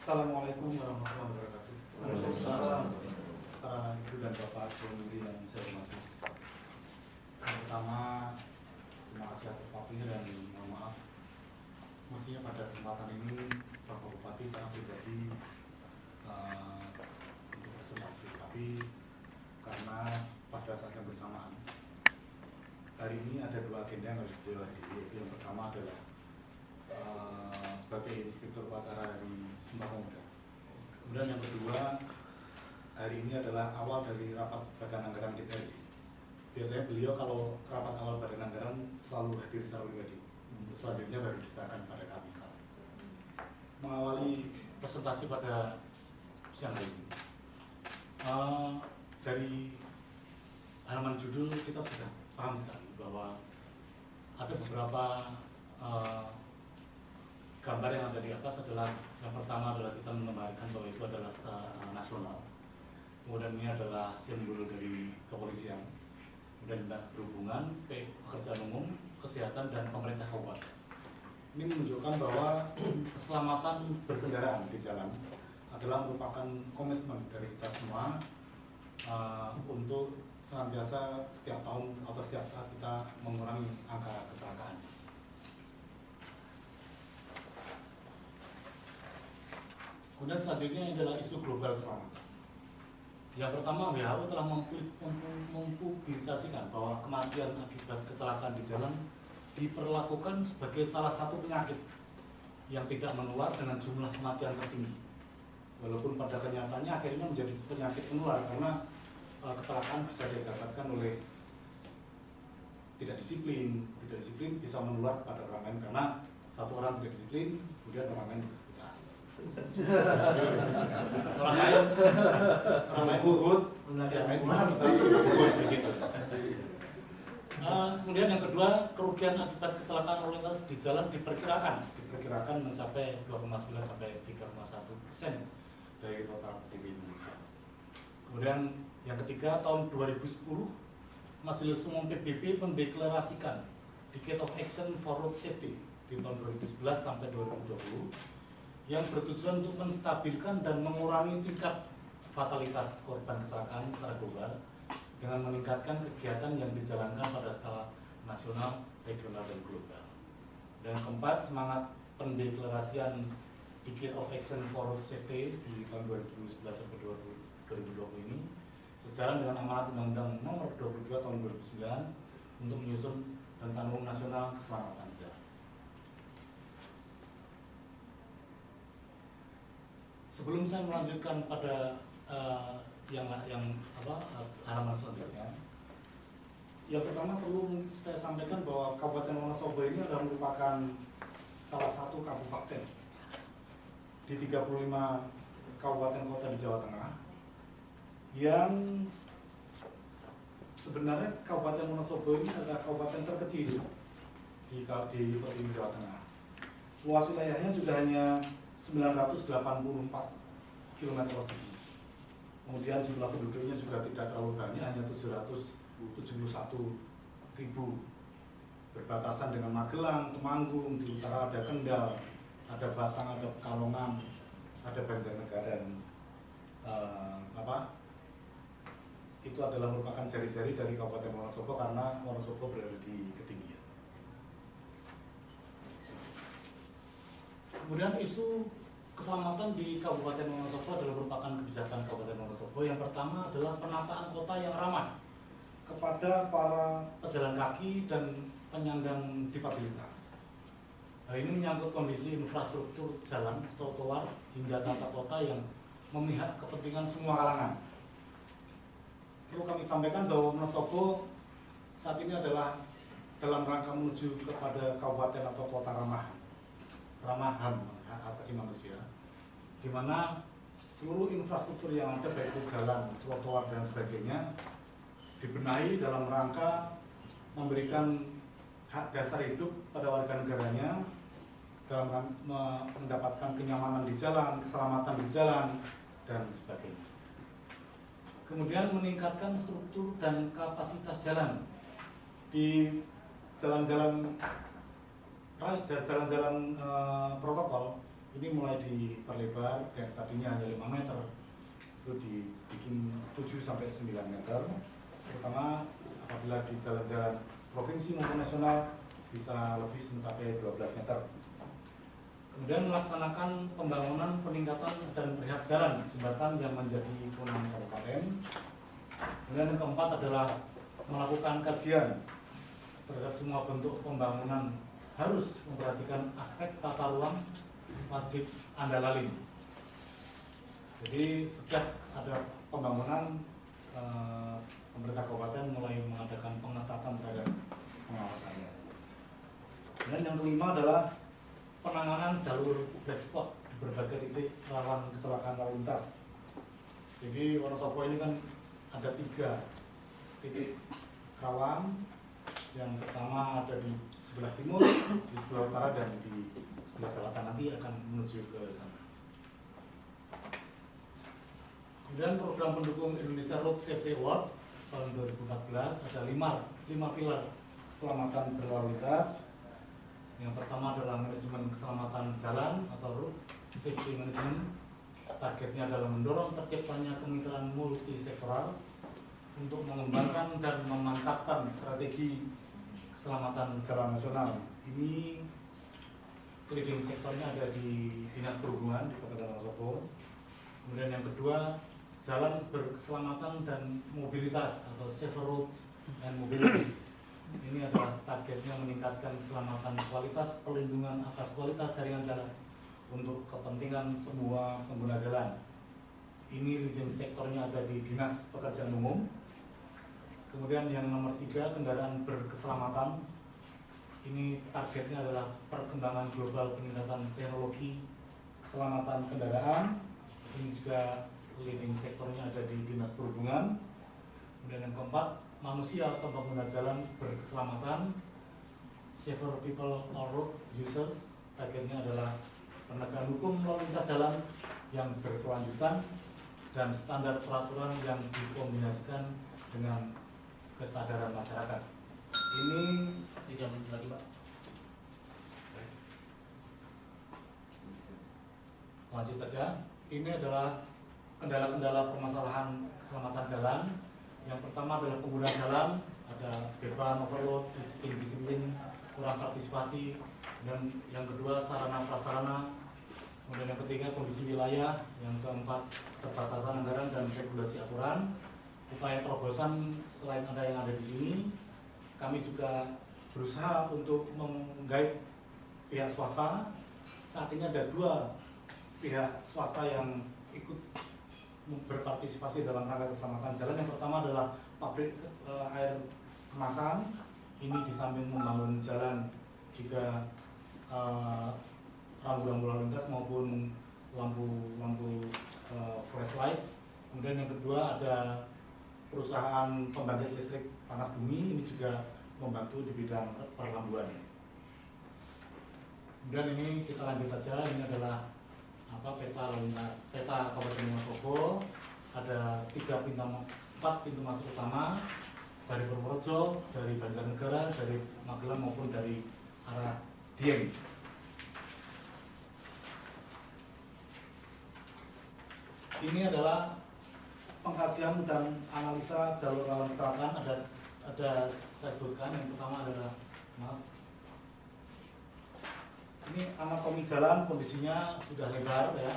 Assalamualaikum warahmatullahi wabarakatuh. Waalaikumsalam. Para ibu dan bapak pengemudi yang saya hormati. Yang pertama, terima kasih atas waktunya dan mohon maaf. Mestinya pada kesempatan ini Bapak Bupati sangat pribadi untuk presentasi, tapi karena pada saat yang bersamaan hari ini ada dua agenda yang harus beliau hadiri, yaitu yang pertama adalah sebagai inspektur upacara dari Sumpah Pemuda. Kemudian yang kedua, hari ini adalah awal dari rapat Badan Anggaran DPR. Biasanya beliau kalau rapat awal Badan Anggaran selalu hadir secara pribadi. Selanjutnya baru diserahkan pada kami sekarang. Mengawali presentasi pada siang hari ini, dari halaman judul kita sudah paham sekali bahwa ada beberapa gambar yang ada di atas adalah yang pertama adalah kita menggambarkan bahwa itu adalah nasional. Kemudian ini adalah simbol dari kepolisian, kemudian dinas perhubungan, pekerjaan umum, kesehatan dan pemerintah kabupaten. Ini menunjukkan bahwa keselamatan berkendaraan di jalan adalah merupakan komitmen dari kita semua untuk senantiasa setiap tahun atau setiap saat kita mengurangi angka kecelakaan. Kemudian selanjutnya adalah isu global keselamatan. Yang pertama, WHO telah mempublikasikan bahwa kematian akibat kecelakaan di jalan diperlakukan sebagai salah satu penyakit yang tidak menular dengan jumlah kematian tertinggi. Walaupun pada kenyataannya akhirnya menjadi penyakit menular karena kecelakaan bisa didapatkan oleh tidak disiplin bisa menular pada orang lain karena satu orang tidak disiplin, kemudian orang lain orang lain gugut, yang lain gugut begitu. Kemudian yang kedua, kerugian akibat kecelakaan lalu lintas di jalan diperkirakan mencapai 2,9 sampai 3,1% dari total PDB Indonesia. Kemudian yang ketiga, tahun 2010 Majelis Umum PBB mendeklarasikan Decade of Action for Road Safety di tahun 2011 sampai 2020 yang bertujuan untuk menstabilkan dan mengurangi tingkat fatalitas korban kecelakaan secara global dengan meningkatkan kegiatan yang dijalankan pada skala nasional, regional, dan global. Dan keempat, semangat pendeklarasian Decade of Action for Road Safety di tahun 2011 sampai 2020 ini sejalan dengan amanat Undang-Undang Nomor 22 Tahun 2009 untuk menyusun Rencana Umum Nasional Keselamatan Jalan. Sebelum saya melanjutkan pada halaman selanjutnya, yang pertama perlu saya sampaikan bahwa Kabupaten Wonosobo ini adalah merupakan salah satu kabupaten di 35 kabupaten kota di Jawa Tengah yang sebenarnya Kabupaten Wonosobo ini adalah kabupaten terkecil di Provinsi Jawa Tengah. Luas wilayahnya juga hanya 984 km persegi. Kemudian jumlah penduduknya juga tidak terlalu banyak, hanya 771.000. Berbatasan dengan Magelang, Temanggung, di utara ada Kendal, ada Batang, ada Pekalongan, ada Banjarnegara, dan itu adalah merupakan jari-jari dari Kabupaten Wonosobo karena Wonosobo berada di ketinggian. Kemudian isu keselamatan di Kabupaten Wonosobo adalah merupakan kebijakan Kabupaten Wonosobo. Yang pertama adalah penataan kota yang ramah kepada para pejalan kaki dan penyandang difabilitas. Nah, ini menyangkut kondisi infrastruktur jalan, trotoar, hingga tata kota yang memihak kepentingan semua kalangan. Perlu kami sampaikan bahwa Wonosobo saat ini adalah dalam rangka menuju kepada kabupaten atau kota ramah HAM, hak asasi manusia, di mana seluruh infrastruktur yang ada, baik itu jalan, trotoar dan sebagainya, dibenahi dalam rangka memberikan hak dasar hidup pada warga negaranya dalam mendapatkan kenyamanan di jalan, keselamatan di jalan, dan sebagainya. Kemudian meningkatkan struktur dan kapasitas jalan di jalan-jalan protokol ini mulai diperlebar dan tadinya hanya 5 meter itu dibikin 7-9 meter, terutama apabila di jalan-jalan provinsi maupun nasional bisa lebih mencapai 12 meter. Kemudian melaksanakan pembangunan, peningkatan dan rehab jalan jembatan yang menjadi kewenangan kabupaten. Kemudian yang keempat adalah melakukan kajian terhadap semua bentuk pembangunan, harus memperhatikan aspek tata ruang wajib andalaling. Jadi sejak ada pembangunan, pemerintah kabupaten mulai mengadakan pengetatan terhadap pengawasannya. Dan yang kelima adalah penanganan jalur black spot di berbagai titik rawan kecelakaan lalu lintas. Jadi Wonosobo ini kan ada 3 titik rawan. Yang pertama ada di sebelah timur, di sebelah utara, dan di sebelah selatan, nanti akan menuju ke sana. Kemudian program pendukung Indonesia Road Safety Award tahun 2014 ada 5 pilar keselamatan berlalu lintas. Yang pertama adalah manajemen keselamatan jalan atau road safety management. Targetnya adalah mendorong terciptanya kemitraan multisektoral untuk mengembangkan dan memantapkan strategi keselamatan jalan nasional. Ini leading sektornya ada di Dinas Perhubungan di Kabupaten Wonosobo. Kemudian yang kedua, jalan berkeselamatan dan mobilitas atau safer roads and mobility. Ini adalah targetnya meningkatkan keselamatan, kualitas perlindungan atas kualitas jaringan jalan untuk kepentingan semua pengguna jalan. Ini leading sektornya ada di Dinas Pekerjaan Umum. Kemudian yang nomor 3, kendaraan berkeselamatan. Ini targetnya adalah perkembangan global peningkatan teknologi keselamatan kendaraan. Ini juga leading sektornya ada di Dinas Perhubungan. Kemudian yang keempat, manusia atau pengguna jalan berkeselamatan, safer people or road users. Targetnya adalah penegakan hukum lalu lintas jalan yang berkelanjutan dan standar peraturan yang dikombinasikan dengan kesadaran masyarakat. Ini 3 menit lagi, Pak. Lanjut saja. Ini adalah kendala-kendala permasalahan keselamatan jalan. Yang pertama adalah pengguna jalan, ada beban, overload, disiplin, kurang partisipasi. Dan yang kedua, sarana prasarana. Kemudian yang ketiga, kondisi wilayah. Yang keempat, keterbatasan anggaran dan regulasi aturan. Upaya terobosan selain ada yang ada di sini, kami juga berusaha untuk menggait pihak swasta. Saat ini ada 2 pihak swasta yang ikut berpartisipasi dalam rangka keselamatan jalan. Yang pertama adalah pabrik air kemasan. Ini di samping membangun jalan juga rambu-rambu lalu lintas maupun lampu flashlight. Kemudian yang kedua ada perusahaan pembangkit listrik panas bumi, ini juga membantu di bidang perlambuan. Kemudian ini kita lanjut saja. Ini adalah peta lalu lintas, peta Kabupaten Wonosobo. Ada 4 pintu masuk utama dari Purworejo, dari Banjarnegara, dari Magelang maupun dari arah Dieng. Ini adalah pengkajian dan analisa jalur rawan kecelakaan. Ada saya sebutkan. Yang pertama adalah ini anatomi jalan, kondisinya sudah lebar ya.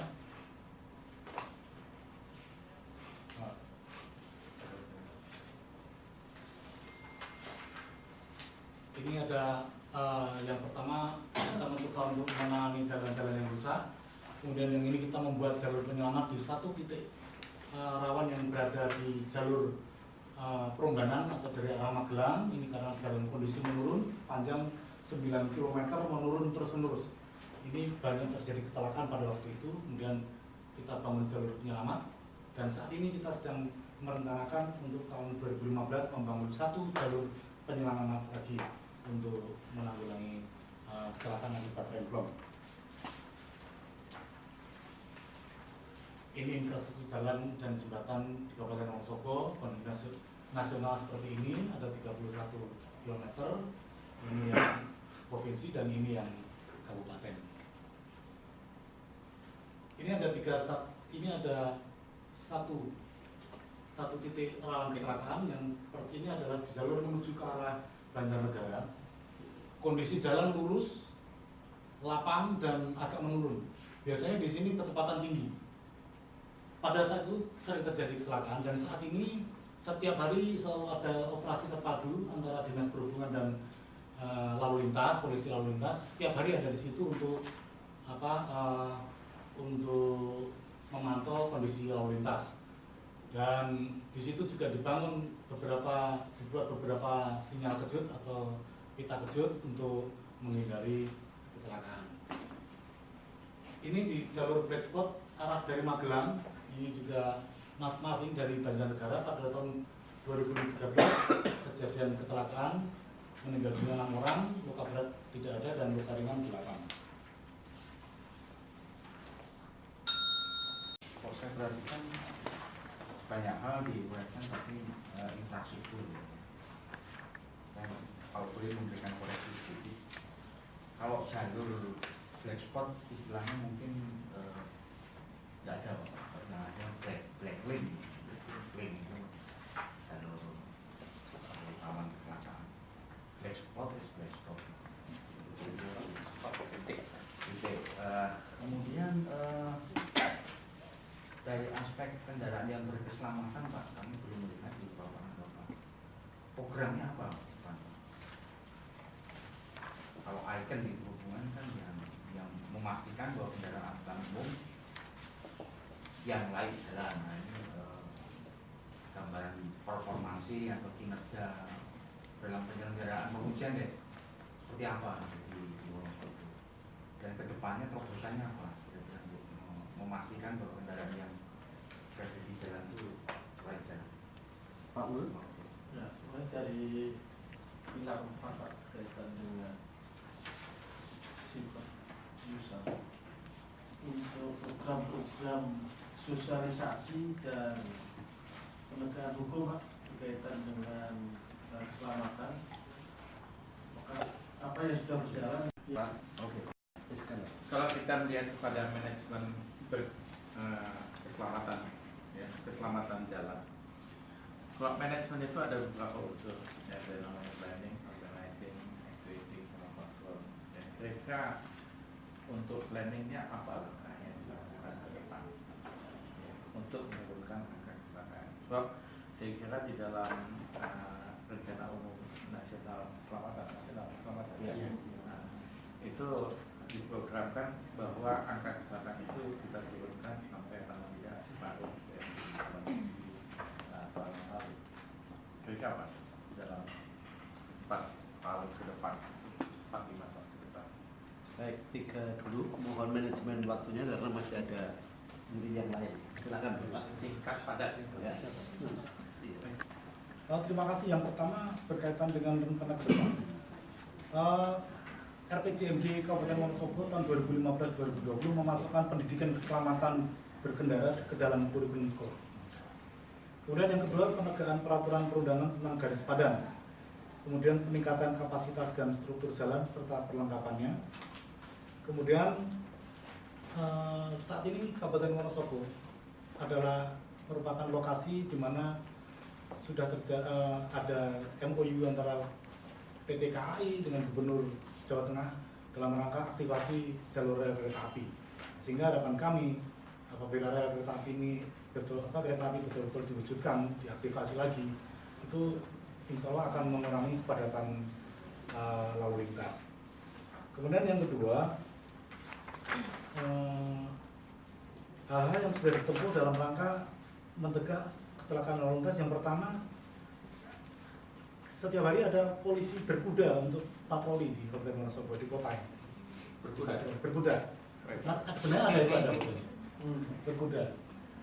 Ini ada yang pertama, kita mencoba untuk menangani jalan-jalan yang rusak. Kemudian yang ini kita membuat jalur penyelamat di 1 titik rawan yang berada di jalur Prongganan atau dari arah Magelang. Ini karena jalan kondisi menurun, panjang 9 km, menurun terus-menerus. Ini banyak terjadi kecelakaan pada waktu itu. Kemudian kita bangun jalur penyelamat, dan saat ini kita sedang merencanakan untuk tahun 2015 membangun 1 jalur penyelamat lagi untuk menanggulangi kecelakaan akibat remblong. Ini infrastruktur jalan dan jembatan di Kabupaten Wonosobo. Kondisi nasional seperti ini ada 31 km. Ini yang provinsi dan ini yang kabupaten. ini ada satu titik rawan kecelakaan yang ini adalah di jalur menuju ke arah Banjarnegara. Kondisi jalan lurus, lapang dan agak menurun. Biasanya di sini kecepatan tinggi. Pada saat itu sering terjadi kecelakaan dan saat ini setiap hari selalu ada operasi terpadu antara Dinas Perhubungan dan lalu lintas, polisi lalu lintas. Setiap hari ada di situ untuk untuk memantau kondisi lalu lintas. Dan di situ juga dibuat beberapa sinyal kejut atau pita kejut untuk menghindari kecelakaan. Ini di jalur black spot arah dari Magelang, ini juga Mas Marvin dari Banjarnegara pada tahun 2013 kejadian kecelakaan, meninggal dunia 6 orang, luka berat tidak ada dan luka ringan 8. Kalau saya perhatikan banyak hal diuraikan tapi infrastruktur. Dan kalau boleh memberikan koreksi sedikit, kalau jalur black spot istilahnya mungkin nggak ada, karena ada black lane itu jalur rawan kecelakaan. Black spot is black spot. Kemudian dari aspek kendaraan yang berkeselamatan, Pak, kami belum melihat di Bapak. Programnya apa, Pak? Kalau icon di hubungan kan yang memastikan bahwa kendaraan angkutan umum yang layak jalan. Nah, ini gambaran performansi atau kinerja dalam penyelenggaraan pengujian deh, seperti apa di Wonosobo, dan kedepannya terobosannya apa untuk memastikan bahwa kendaraan yang berada di jalan itu layak jalan. Pak Ul? Ya, mulai dari pilar 4 Pak, kaitan dengan sifat user untuk program-program sosialisasi dan penegakan hukum Pak, berkaitan dengan keselamatan. Maka apa yang sudah berjalan Pak, oke. Kalau kita melihat pada manajemen keselamatan, ya, keselamatan jalan. Kalau manajemen itu ada beberapa unsur, ya, ada namanya planning, organizing, executing, sama control. Dan kira-kira untuk planningnya apa langkah yang dilakukan ke depan, ya, untuk menurunkan angka kecelakaan. Sebab saya kira di dalam rencana umum nasional keselamatan, Ya. Nah, itu diprogramkan bahwa angka kecelakaan itu kita turunkan sampai paling tidak separuh dari kondisi tahun lalu. Kira-kira apa dalam 4 tahun ke depan, 4-5 tahun ke depan? Baik, 3 dulu. Mohon manajemen waktunya karena masih ada juri yang lain. Silakan Pak. Singkat padat itu. Ya. Terima kasih. Yang pertama berkaitan dengan rencana ke depan. RPJMD Kabupaten Wonosobo tahun 2015-2020 memasukkan pendidikan keselamatan berkendara ke dalam kurikulum sekolah. Kemudian yang kedua, penegakan peraturan perundangan tentang garis padan. Kemudian peningkatan kapasitas dan struktur jalan serta perlengkapannya. Kemudian saat ini Kabupaten Wonosobo adalah merupakan lokasi di mana sudah ada MOU antara PT KAI dengan Gubernur Jawa Tengah dalam rangka aktivasi jalur rel kereta api. Sehingga harapan kami apabila rel kereta api ini betul-betul diwujudkan, diaktifasi lagi, itu insya Allah akan mengurangi kepadatan lalu lintas. Kemudian yang kedua, hal-hal yang sudah ditempuh dalam rangka mencegah kecelakaan lalu lintas. Yang pertama, setiap hari ada polisi berkuda untuk patroli di Kabupaten Wonosobo, di kota ini. Berkuda. Nah, sebenarnya ada betulnya. Berkuda.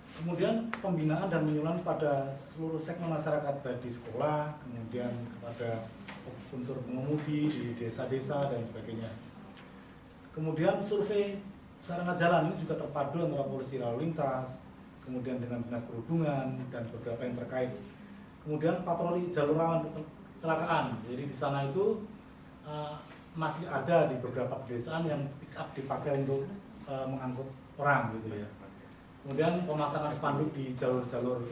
Kemudian pembinaan dan penyuluhan pada seluruh segmen masyarakat, baik di sekolah, kemudian kepada unsur pengemudi di desa-desa dan sebagainya. Kemudian survei sarana jalan ini juga terpadu antara polisi lalu lintas, kemudian dengan dinas perhubungan dan beberapa yang terkait. Kemudian patroli jalur rawan kecelakaan. Jadi di sana itu masih ada di beberapa pedesaan yang pick up dipakai untuk mengangkut orang gitu ya. Kemudian pemasangan spanduk di jalur-jalur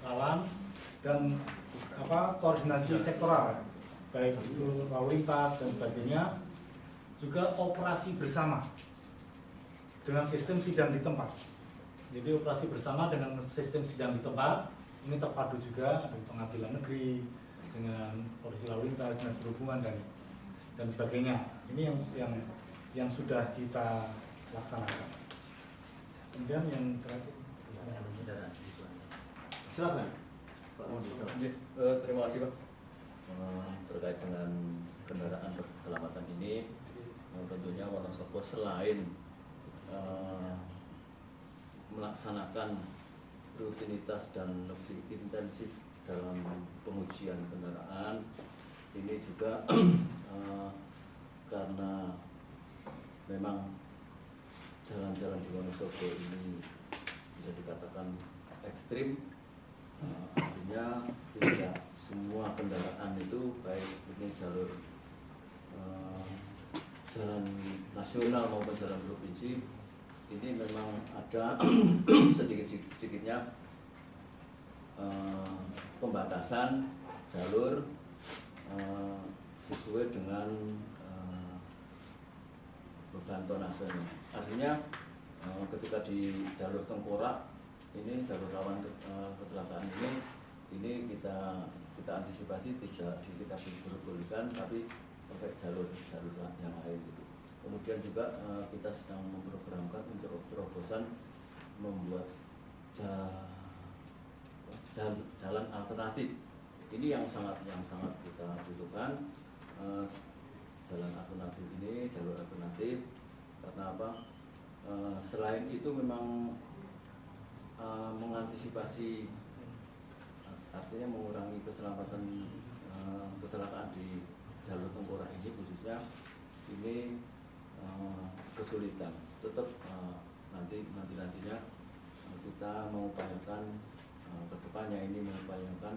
rawan dan koordinasi sektoral, baik itu lalu lintas dan sebagainya. Juga operasi bersama dengan sistem sidang di tempat. Jadi operasi bersama dengan sistem sidang di tempat ini terpadu juga dengan pengadilan negeri, dengan polisi lalu lintas, dengan perhubungan dan sebagainya. Ini yang sudah kita laksanakan. Kemudian yang terakhir, silakan Pak Monitor. Terima kasih Pak. Terkait dengan kendaraan berkeselamatan ini, tentunya Wonosobo selain melaksanakan rutinitas dan lebih intensif dalam pengujian kendaraan, ini juga karena memang jalan-jalan di Wonosobo ini bisa dikatakan ekstrim, artinya tidak semua kendaraan itu baik ini jalur jalan nasional maupun jalan provinsi ini memang ada sedikit-sedikitnya pembatasan jalur sesuai dengan beban tonasenya. Artinya ketika di jalur tengkorak ini jalur rawan kecelakaan ini kita antisipasi tidak kita bolehkan, tapi pakai jalur yang lain gitu. Kemudian juga kita sedang memprogramkan untuk terobosan membuat jalan alternatif. Ini yang sangat kita butuhkan, jalan alternatif ini, jalur alternatif. Karena apa? Selain itu memang mengantisipasi, artinya mengurangi keselamatan kecelakaan di jalur tengkorak ini khususnya ini kesulitan. Tetap nantinya kita mengupayakan kedepannya ini mengupayakan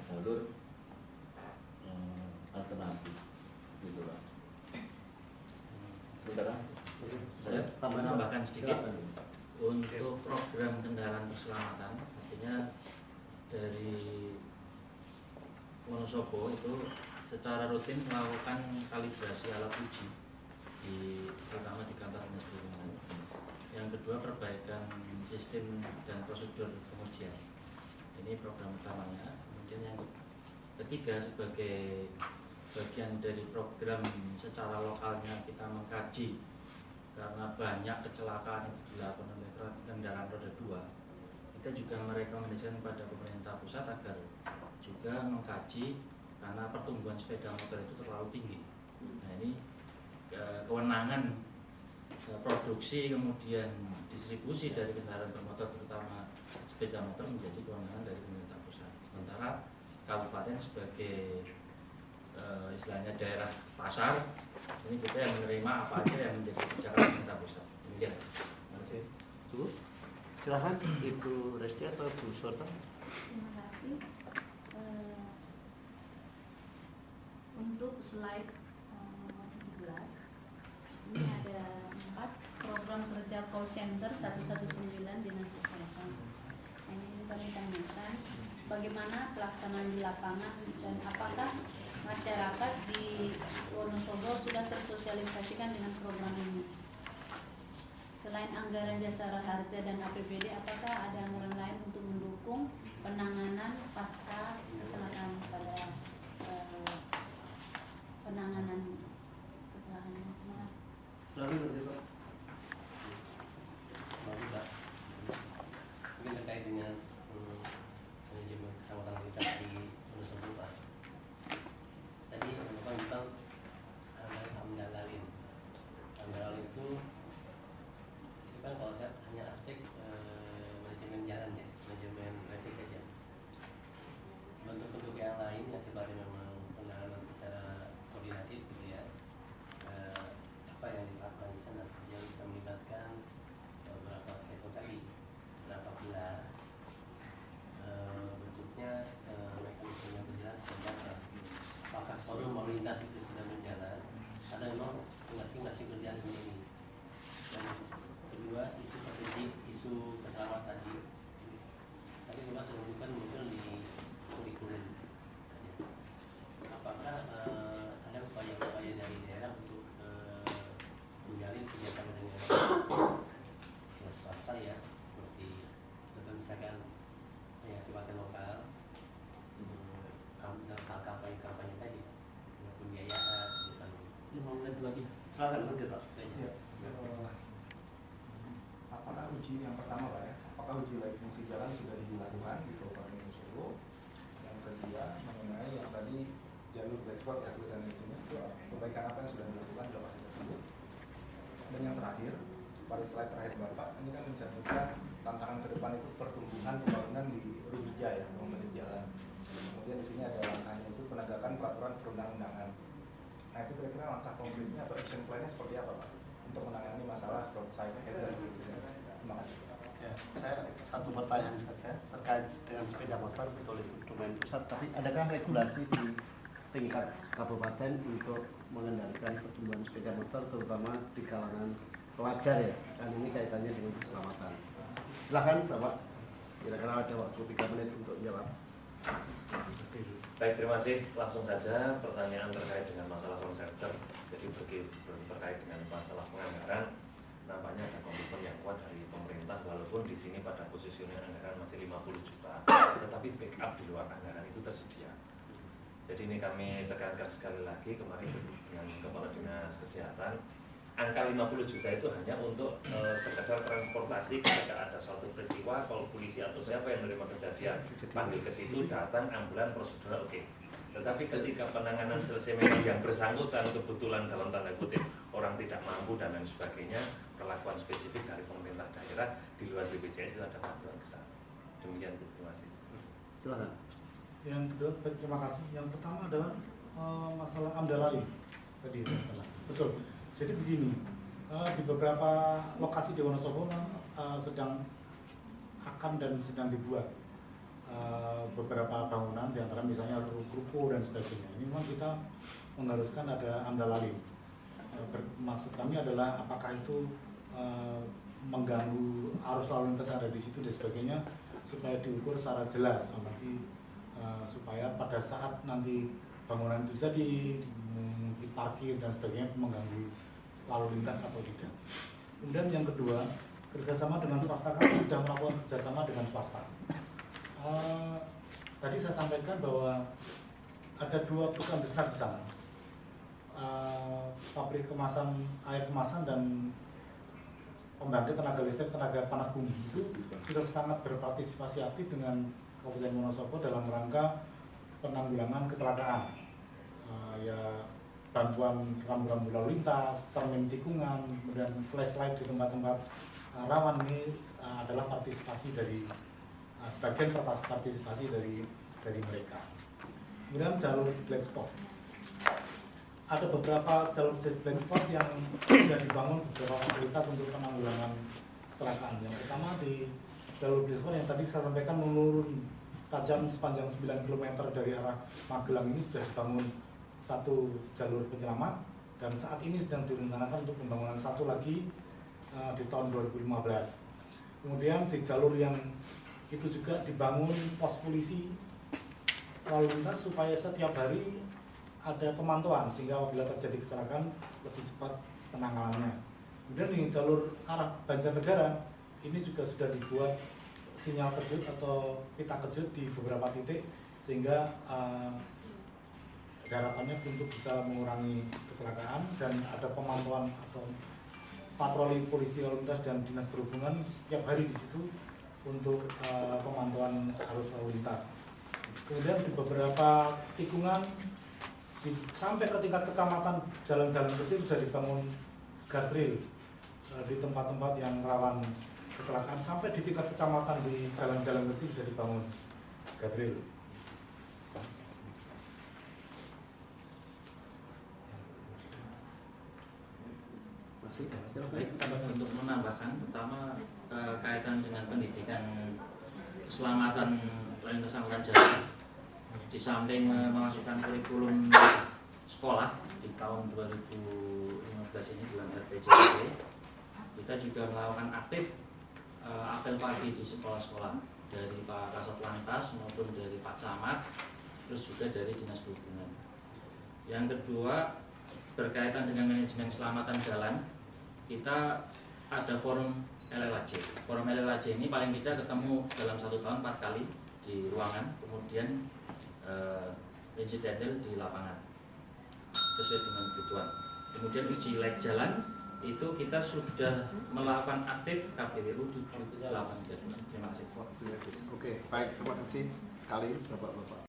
jalur alternatif, gitu Pak. Sementara saya menambahkan sedikit untuk program kendaraan keselamatan, artinya dari Wonosobo itu secara rutin melakukan kalibrasi alat uji terutama di kantor dinas perhubungan. Yang kedua, perbaikan sistem dan prosedur pengujian. Ini program utamanya. Kemudian yang ketiga, sebagai bagian dari program secara lokalnya kita mengkaji karena banyak kecelakaan itu dilakukan oleh kendaraan roda 2. Kita juga merekomendasikan kepada pemerintah pusat agar juga mengkaji karena pertumbuhan sepeda motor itu terlalu tinggi. Nah, ini kewenangan produksi kemudian distribusi dari kendaraan bermotor terutama sepeda motor menjadi kewenangan dari pemerintah pusat. Sementara kabupaten sebagai istilahnya daerah pasar, ini kita yang menerima apa aja yang menjadi kebijakan pemerintah pusat. Demikian. Terima kasih. Silakan Ibu Resti atau Bu Sorta. Terima kasih. Untuk slide 17, ini ada 4 program kerja call center 119 Dinas Kesehatan. Ini kami tanyakan bagaimana pelaksanaan di lapangan dan apakah masyarakat di Wonosobo sudah tersosialisasikan dengan program ini. Selain anggaran jasa harja dan APBD, apakah ada anggaran lain untuk mendukung penanganan pasca kecelakaan pada penanganan kecelakaan? Mungkin terkait dengan manajemen keselamatan kita di Wonosobo Pak. Tadi Bapak bilang Amdalin itu kan kalau hanya aspek manajemen jalan ya, manajemen traffic aja. Bentuk-bentuk yang lain yang sifatnya memang penanganan secara koordinatif gitu ya. Apa yang dilakukan di sana yang bisa melibatkan beberapa aspek tadi. Dan apabila bentuknya mekanismenya berjalan seperti apa? Apakah forum lalu lintas itu sudah berjalan? Atau memang masing-masing berjalan sendiri? Dan kedua isu strategik, isu keselamatan tadi. Tapi Bapak sudah bukan muncul di kurikulum. Apakah ada upaya-upaya dari daerah untuk menjalin kerjasama dengan swasta ya, seperti contoh misalkan yang sifatnya lokal, kampanye tadi, pembiayaan misalnya. 5 menit lagi. Silakan lanjut Pak. Ya. Apakah uji yang pertama Pak ya? Apakah uji layak fungsi jalan sudah dilakukan di Kabupaten Wonosobo? Yang kedua mengenai yang tadi jalur black spot ya tulisan di sini, perbaikan apa yang sudah dilakukan di lokasi tersebut? Dan yang terakhir, pada slide terakhir Bapak, ini kan mencantumkan tantangan ke depan itu pertumbuhan pembangunan di Rubija ya, pembangunan jalan. Kemudian di sini ada langkahnya itu penegakan peraturan perundang-undangan. Nah itu kira-kira langkah konkretnya atau action plan-nya seperti apa Pak? Untuk menangani masalah roadside hazard di sini. Terima kasih. Ya, saya satu pertanyaan saja terkait dengan sepeda motor, betul itu domain pusat, tapi adakah regulasi di tingkat kabupaten untuk mengendalikan pertumbuhan sepeda motor terutama di kalangan pelajar ya? Kan ini kaitannya dengan keselamatan. Silahkan Bapak, kira-kira ada waktu 3 menit untuk jawab. Baik, terima kasih. Langsung saja pertanyaan terkait dengan masalah konseptor. Jadi terkait dengan masalah penganggaran, nampaknya ada komitmen yang kuat dari pemerintah, walaupun di sini pada posisinya anggaran masih 50 juta, tetapi backup di luar anggaran itu tersedia. Jadi ini kami tekankan sekali lagi kemarin dengan Kepala Dinas Kesehatan, angka 50 juta itu hanya untuk sekedar transportasi ketika ada suatu peristiwa, kalau polisi atau siapa yang menerima kejadian panggil ke situ, datang ambulan prosedural oke. Tetapi ketika penanganan selesai memang yang bersangkutan kebetulan dalam tanda kutip orang tidak mampu dan lain sebagainya, perlakuan spesifik dari pemerintah daerah di luar BPJS itu ada bantuan ke sana. Demikian, terima kasih. Silakan. Yang kedua, terima kasih. Yang pertama adalah masalah AMDAL lain tadi masalah. Betul. Jadi begini, di beberapa lokasi di Wonosobo sedang akan dan sedang dibuat beberapa bangunan, diantara misalnya ruko dan sebagainya. Ini memang kita mengharuskan ada AMDAL lain. Maksud kami adalah apakah itu mengganggu arus lalu lintas yang ada di situ dan sebagainya, supaya diukur secara jelas, nanti supaya pada saat nanti bangunan itu jadi diparkir dan sebagainya mengganggu lalu lintas atau tidak. Kemudian yang kedua, kerjasama dengan swasta, kami sudah melakukan kerjasama dengan swasta. Tadi saya sampaikan bahwa ada 2 perusahaan besar di sana, pabrik kemasan air kemasan dan pembangkit tenaga listrik tenaga panas bumi itu sudah sangat berpartisipasi aktif dengan Kabupaten Wonosobo dalam rangka penanggulangan kecelakaan, ya bantuan rambu-rambu lalu lintas, cermin tikungan, kemudian flashlight di tempat-tempat rawan. Ini adalah partisipasi dari sebagian partisipasi dari mereka. Kemudian jalur black spot, ada beberapa jalur black spot yang sudah dibangun beberapa fasilitas untuk penanggulangan kecelakaan. Yang pertama di jalur black spot yang tadi saya sampaikan menurun tajam sepanjang 9 km dari arah Magelang, ini sudah dibangun satu jalur penyelamat dan saat ini sedang direncanakan untuk pembangunan satu lagi di tahun 2015. Kemudian di jalur yang itu juga dibangun pos polisi lalu lintas supaya setiap hari ada pemantauan sehingga apabila terjadi kecelakaan lebih cepat penanganannya. Kemudian di jalur arah Banjarnegara ini juga sudah dibuat sinyal kejut atau pita kejut di beberapa titik sehingga harapannya untuk bisa mengurangi kecelakaan, dan ada pemantauan atau patroli polisi lalu lintas dan dinas perhubungan setiap hari di situ untuk pemantauan arus lalu lintas. Kemudian di beberapa tikungan sampai ke tingkat kecamatan, jalan-jalan kecil sudah dibangun guardrail di tempat-tempat yang rawan kecelakaan, sampai di tingkat kecamatan di jalan-jalan kecil sudah dibangun guardrail. Baik, untuk menambahkan, pertama kaitan dengan pendidikan keselamatan lalu lintas angkutan jalan. Di samping memasukkan kurikulum sekolah di tahun 2015 ini dalam RPJMD, kita kita juga melakukan aktif apel pagi di sekolah-sekolah dari Pak Kasat Lantas maupun dari Pak Camat, terus juga dari Dinas Perhubungan. Yang kedua, berkaitan dengan manajemen keselamatan jalan, kita ada forum LLAJ. Forum LLAJ ini paling tidak ketemu dalam 1 tahun 4 kali di ruangan, kemudian insidental di lapangan sesuai dengan kebutuhan. Kemudian uji layak jalan itu kita sudah melakukan aktif KPWU 783. Terima kasih. Oke, baik, terima kasih sekali Bapak-Bapak.